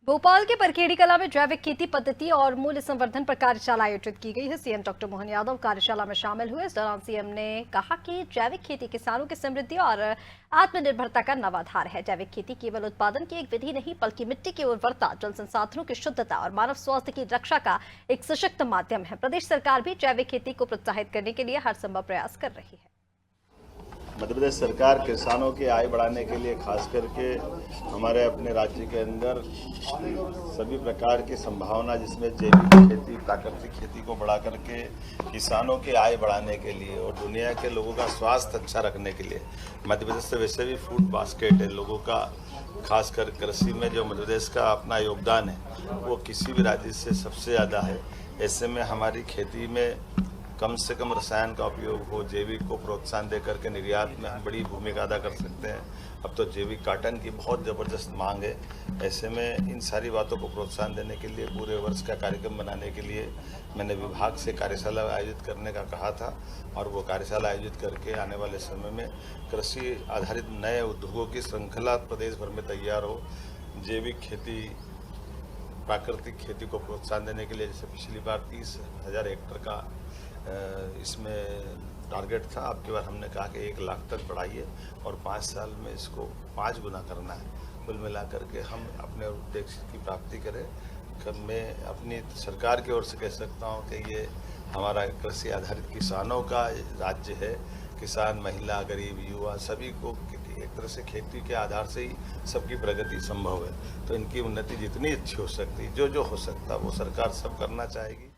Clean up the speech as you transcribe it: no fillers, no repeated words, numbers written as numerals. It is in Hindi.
भोपाल के परखेड़ी कला में जैविक खेती पद्धति और मूल्य संवर्धन पर कार्यशाला आयोजित की गई है। सीएम डॉक्टर मोहन यादव कार्यशाला में शामिल हुए। इस दौरान सीएम ने कहा कि जैविक खेती किसानों की समृद्धि और आत्मनिर्भरता का नवा आधार है। जैविक खेती केवल उत्पादन की एक विधि नहीं, बल्कि मिट्टी की उर्वरता, जल संसाधनों की शुद्धता और मानव स्वास्थ्य की रक्षा का एक सशक्त माध्यम है। प्रदेश सरकार भी जैविक खेती को प्रोत्साहित करने के लिए हर संभव प्रयास कर रही है। मध्य प्रदेश सरकार किसानों की आय बढ़ाने के लिए खास करके हमारे अपने राज्य के अंदर सभी प्रकार की संभावना, जिसमें जैविक खेती, प्राकृतिक खेती को बढ़ा करके किसानों की आय बढ़ाने के लिए और दुनिया के लोगों का स्वास्थ्य अच्छा रखने के लिए मध्य प्रदेश से वैसे भी फूड बास्केट है लोगों का। खासकर कृषि में जो मध्य प्रदेश का अपना योगदान है वो किसी भी राज्य से सबसे ज़्यादा है। ऐसे में हमारी खेती में कम से कम रसायन का उपयोग हो, जैविक को प्रोत्साहन देकर के निर्यात में हम बड़ी भूमिका अदा कर सकते हैं। अब तो जैविक कॉटन की बहुत ज़बरदस्त मांग है। ऐसे में इन सारी बातों को प्रोत्साहन देने के लिए पूरे वर्ष का कार्यक्रम बनाने के लिए मैंने विभाग से कार्यशाला आयोजित करने का कहा था और वो कार्यशाला आयोजित करके आने वाले समय में कृषि आधारित नए उद्योगों की श्रृंखला प्रदेश भर में तैयार हो। जैविक खेती, प्राकृतिक खेती को प्रोत्साहन देने के लिए जैसे पिछली बार 30,000 हेक्टेयर का इसमें टारगेट था, अब की बार हमने कहा कि 1 लाख तक बढ़ाइए और 5 साल में इसको 5 गुना करना है। कुल मिला करके हम अपने उद्देश्य की प्राप्ति करें। मैं अपनी सरकार की ओर से कह सकता हूँ कि ये हमारा कृषि आधारित किसानों का राज्य है। किसान, महिला, गरीब, युवा सभी को एक तरह से खेती के आधार से ही सबकी प्रगति संभव है। तो इनकी उन्नति जितनी अच्छी हो सकती, जो हो सकता वो सरकार सब करना चाहेगी।